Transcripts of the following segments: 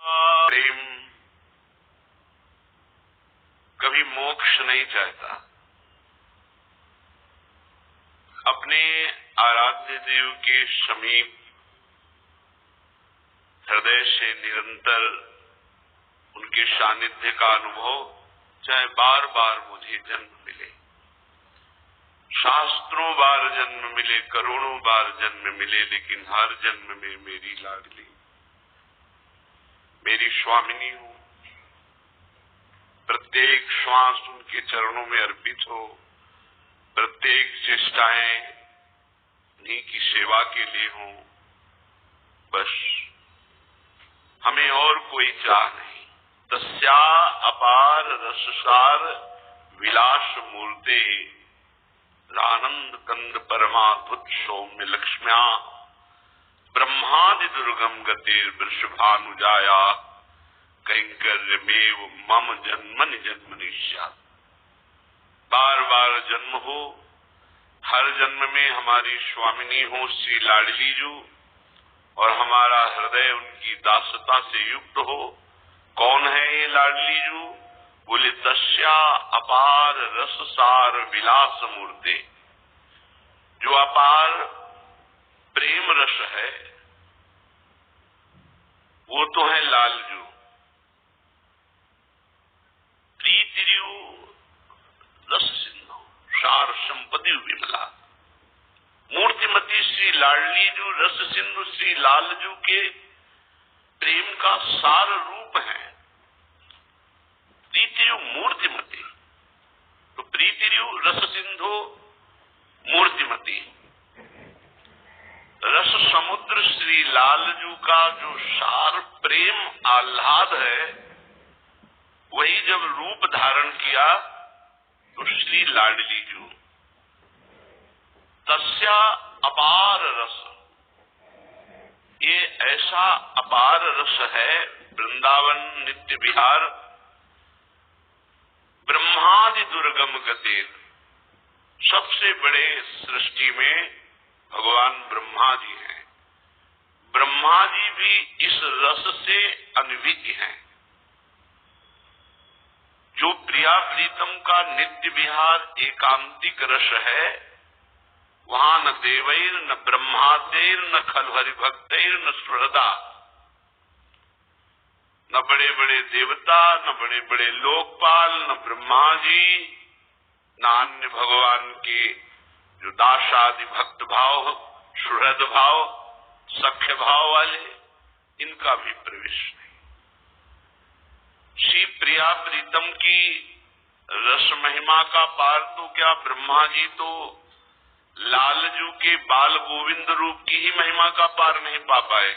प्रेम कभी मोक्ष नहीं चाहता। अपने आराध्य देव के समीप हृदय से निरंतर उनके सानिध्य का अनुभव, चाहे बार बार मुझे जन्म मिले, शास्त्रों बार जन्म मिले, करोड़ों बार जन्म मिले, लेकिन हर जन्म में मेरी लाडली, मेरी स्वामिनी हो। प्रत्येक श्वास उनके चरणों में अर्पित हो, प्रत्येक चेष्टाएं उन्हीं की सेवा के लिए हो। बस हमें और कोई चाह नहीं। तस्या अपार रससार विलास मूर्ते रानंद कंद परमाद्भुत सौम्य लक्ष्म्या ब्रह्मादि दुर्गम गतिर वृषभानुजाया कैंकर्यमेव मम जन्मनि जन्मनिष्यात्। बार बार जन्म हो, हर जन्म में हमारी स्वामिनी हो श्री लाडली जू, और हमारा हृदय उनकी दासता से युक्त हो। कौन है ये लाडली जू? बोले तस्या अपार रससार विलास मूर्ते। जो अपार प्रेम रस है वो तो है लालजू। प्रीतिरु रस सिंधु सार संपत्ति विमला। मूर्तिमती श्री लाडली जू रस सिंधु श्री लालजू के प्रेम का सार रूप है। प्रीतिरु मूर्तिमती, तो प्रीतिरु रस सिंधु मूर्तिमती। रस समुद्र श्री लालजू का जो सार प्रेम आह्लाद है, वही जब रूप धारण किया तो श्री लाडली जू। तस्या अपार रस, ये ऐसा अपार रस है। वृंदावन नित्य विहार ब्रह्मादि दुर्गम गतिर, सबसे बड़े सृष्टि में भगवान ब्रह्मा जी हैं। ब्रह्मा जी भी इस रस से अनभिज्ञ हैं। जो प्रिया प्रीतम का नित्य विहार एकांतिक रस है, वहां न देवैर न ब्रह्मादेर न खलु हरिभक्तैर न सुहृदा, न बड़े बड़े देवता, न बड़े बड़े लोकपाल, न ब्रह्मा जी, न अन्य भगवान के जो दासादि भक्त भाव, सुहृद भाव, सख्य भाव वाले, इनका भी प्रवेश नहीं। श्री प्रिया प्रीतम की रस महिमा का पार तो क्या, ब्रह्मा जी तो लालजू के बाल गोविंद रूप की ही महिमा का पार नहीं पा पाए।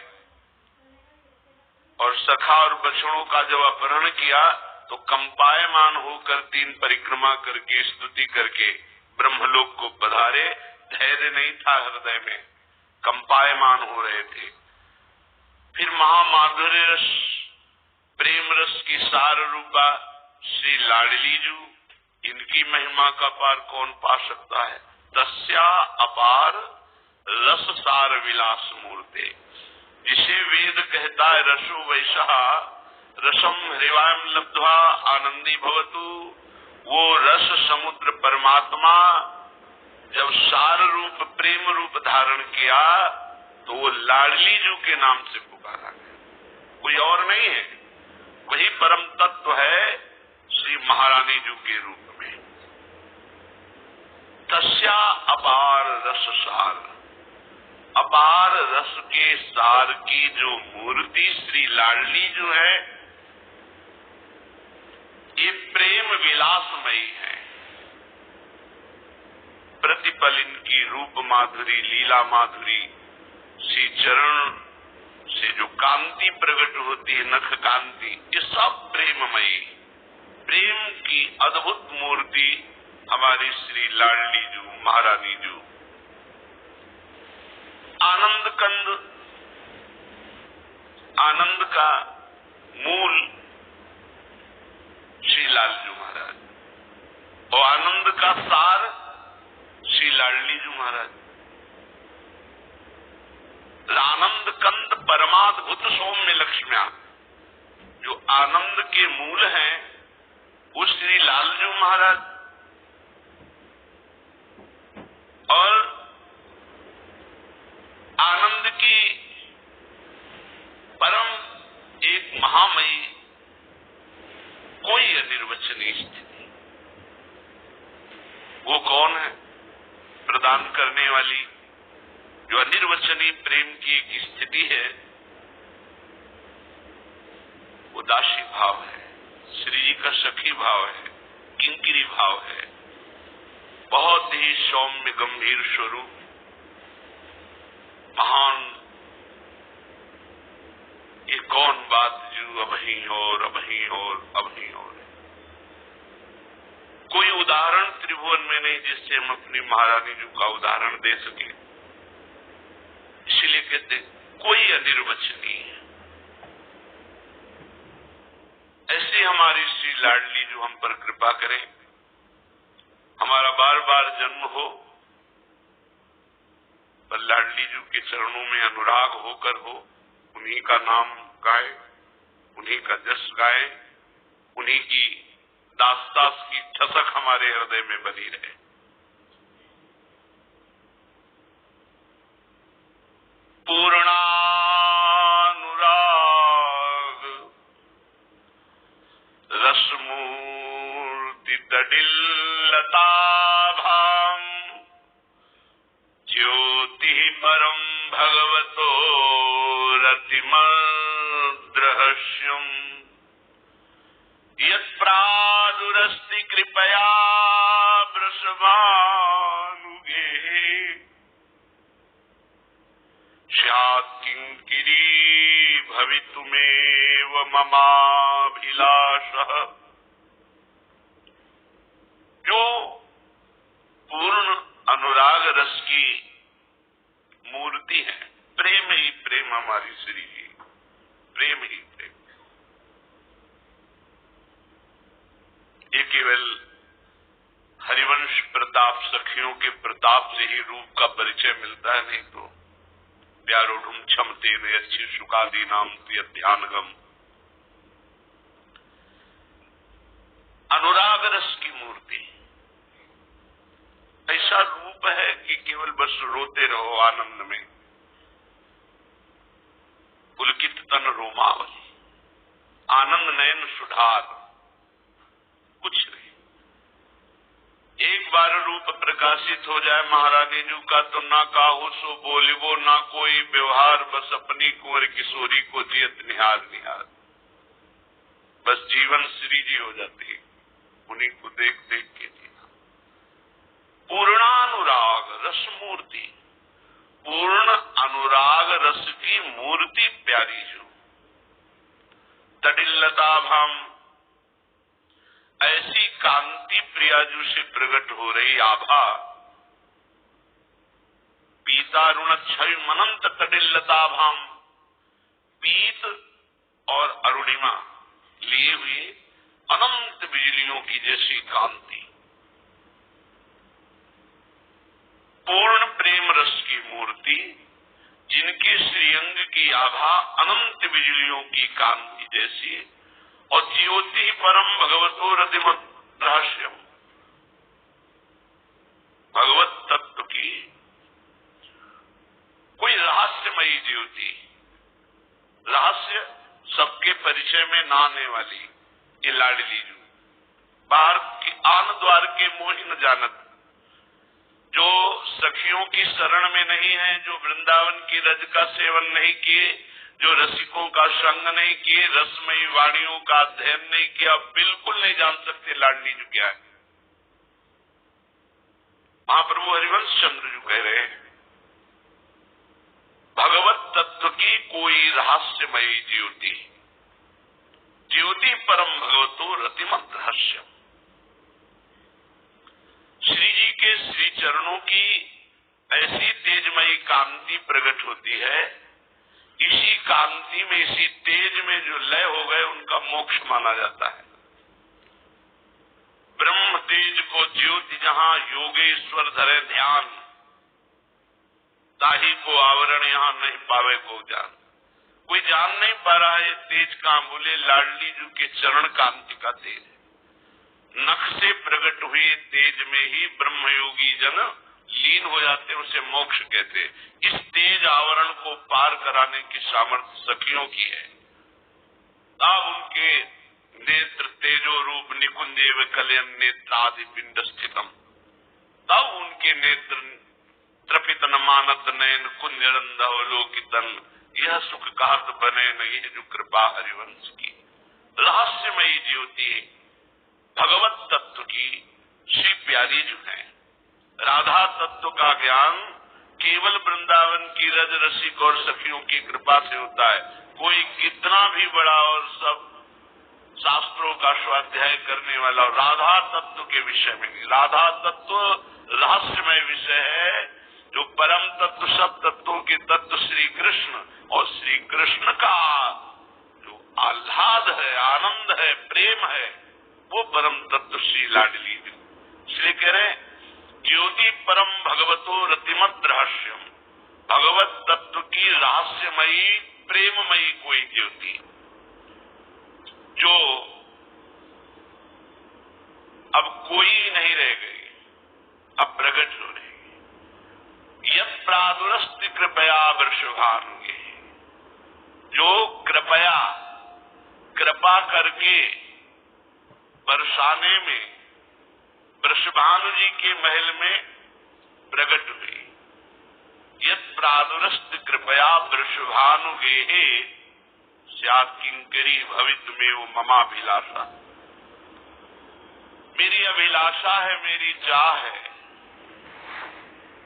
और सखा और बछड़ों का जब अपहरण किया तो कंपायमान होकर 3 परिक्रमा करके स्तुति करके ब्रह्मलोक को पधारे। धैर्य नहीं था हृदय में, कंपायमान हो रहे थे। फिर महामाधुर्य रस प्रेम रस की सार रूपा श्री लाडली जू, इनकी महिमा का पार कौन पा सकता है? तस्या अपार रस सार विलास मूर्ते, जिसे वेद कहता है रसो वैसा रसम हृवायम लब्ध्वा आनंदी भवतु। वो रस समुद्र परमात्मा जब सार रूप प्रेम रूप धारण किया तो वो लाडली जू के नाम से पुकारा गया, कोई और नहीं है। वही परम तत्व है श्री महारानी जू के रूप में। तस्या अपार रस सार, अपार रस के सार की जो मूर्ति श्री लाडली जो है, ये प्रेम विलासमयी है। प्रतिपल इनकी रूप माधुरी, लीला माधुरी, श्री चरण से जो कांति प्रकट होती है, नख कांति, ये सब प्रेममयी, प्रेम की अद्भुत मूर्ति हमारी श्री लाडली जू महारानी जू। आनंद कंद, आनंद का मूल श्री लालजू महाराज, और आनंद का सार श्री लाडली जू महाराज। आनंद कंद परमाद्भुत सौम्य लक्ष्म्या, जो आनंद के मूल हैं वो श्री लालजू महाराज, और आनंद की परम एक महामयी कोई अनिर्वचनीय स्थिति, वो कौन है? प्रदान करने वाली जो अनिर्वचनीय प्रेम की एक स्थिति है, वो दासी भाव है, श्री जी का सखी भाव है, किंकिरी भाव है, बहुत ही सौम्य गंभीर स्वरूप, महान। ये कौन बात जो अबही और अबही और अबही और, कोई उदाहरण त्रिभुवन में नहीं जिससे हम अपनी महारानी जी का उदाहरण दे सके। इसलिए कहते कोई अनिर्वचनीय है। ऐसी हमारी श्री लाडली जो हम पर कृपा करें, हमारा बार बार जन्म हो पर लाडली जी के चरणों में अनुराग होकर हो, उन्हीं का नाम गाए, उन्हीं का जस गाए, उन्हीं की दास की ठसक हमारे हृदय में बनी रहे। पूर्णानुराग रसमूर्ति तडिल्लताभाम ज्योति परम भगवतो रतिमद्रहस्यम यत्प्रादुरस्ति कृपया वृषभानुगे स्यात् किंकिरी भवितुमेव ममाभिलाषः। जो पूर्ण अनुराग रस की मूर्ति है, प्रेम ही प्रेम हमारी श्री जी, प्रेम ही प्रेम। ये केवल हरिवंश प्रताप सखियों के प्रताप से ही रूप का परिचय मिलता है, नहीं तो प्यारोढ़ क्षमते वे अच्छी सुखादी नाम ध्यानगम। अनुराग रस की मूर्ति ऐसा रूप है कि केवल बस रोते रहो आनंद में। पुलकित तन रोमावली, आनंद नयन सुधार, कुछ नहीं। एक बार रूप प्रकाशित हो जाए महारानी जी का तो ना काहू सो बोलिबो, ना कोई व्यवहार, बस अपनी कुंवर किशोरी को जियत निहार निहार। बस जीवन श्री जी हो जाती है, उन्हीं को देख देख के जीना। पूर्णानुराग रस मूर्ति, पूर्ण अनुराग रस की मूर्ति प्यारी जो तडिल्लता भाम, ऐसी कांति प्रियाजू से प्रकट हो रही आभा। पीतारुण क्षय मनंत तडिल्लता भाम, पीत और अरुणिमा लिए हुए अनंत बिजलियों की जैसी कांति, पूर्ण प्रेम रस की मूर्ति, जिनकी श्रीअंग की आभा अनंत बिजलियों की कांति जैसी, और ज्योति परम भगवतो रतिमत रहस्यम, भगवत तत्व की कोई रहस्यमयी ज्योति, रहस्य सबके परिचय में न आने वाली ये लाडली जो बाहर की आन द्वार के मोहि न जानत, जो सखियों की शरण में नहीं है, जो वृंदावन की रज का सेवन नहीं किए, जो रसिकों का संग नहीं किए, रसमयी वाणियों का अध्ययन नहीं किया, बिल्कुल नहीं जान सकते लाडली जी क्या है। महाप्रभु हरिवंश चंद्र जी कह रहे हैं, भगवत तत्व की कोई रहस्यमयी ज्योति, ज्योति परम भगवतो रतिमत रहस्य। श्री जी के श्री चरणों की ऐसी तेजमयी कांति प्रकट होती है, इसी कांति में, इसी तेज में जो लय हो गए उनका मोक्ष माना जाता है। ब्रह्म तेज को ज्योति जहां योगेश्वर धरे ध्यान, ताही को आवरण यहां नहीं पावे को जान। कोई जान नहीं पा रहा है ये तेज कहां, बोले लाडली जी के चरण कांति का तेज। नख से प्रकट हुए तेज में ही ब्रह्मयोगी जन लीन हो जाते, उसे मोक्ष कहते। इस तेज आवरण को पार कराने की सामर्थ्य सखियों की है। तब उनके नेत्र तेजो रूप निकुंजेव कलयन नेत्रादि पिंड स्थितम, तब उनके नेत्र त्रपितन मानत नयन कुंजरंधवलोकितन, यह सुख कहत बने न ये जो कृपा हरिवंश की। रहस्यमयी ज्योति भगवत तत्व की श्री प्यारी जो है, राधा तत्व का ज्ञान केवल वृंदावन की रज रसिक और सखियों की कृपा से होता है। कोई कितना भी बड़ा और सब शास्त्रों का स्वाध्याय करने वाला राधा तत्व के विषय में नहीं। राधा तत्व रहस्यमय विषय है, जो परम तत्व सब तत्वों के तत्व श्री कृष्ण और श्री कृष्ण का जो आह्लाद है, आनंद है, प्रेम है, वो परम तत्व श्री लाडली। इसलिए कह रहे ज्योति परम भगवतो रतिमत रहस्यम, भगवत तत्व की रहस्यमयी प्रेममयी कोई ज्योति जो अब कोई नहीं रह गई, अब प्रकट हो रही। यत् प्रादुरस्ति कृपया वृषभानुगे, जो कृपा करके बरसाने में वृषभानु जी के महल में प्रकट हुई। यत् प्रादुरस्ति कृपया वृषभानुगे स्यात् किंकरी भवितुमेव ममाभिलाषा, मेरी अभिलाषा है, मेरी चाह है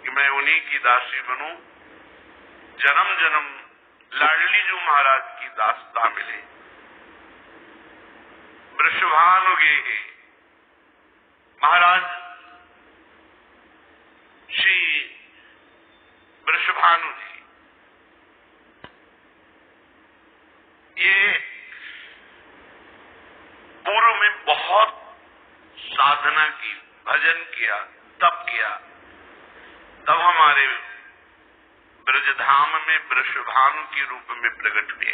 कि मैं उन्हीं की दासी बनूं, जन्म जन्म लाडली जी महाराज की दासता मिले। वृषभानुगे महाराज श्री वृषभानु जी, ये पूर्व में बहुत साधना की, भजन किया, तप किया, तब हमारे ब्रजधाम में वृषभानु के रूप में प्रकट हुए।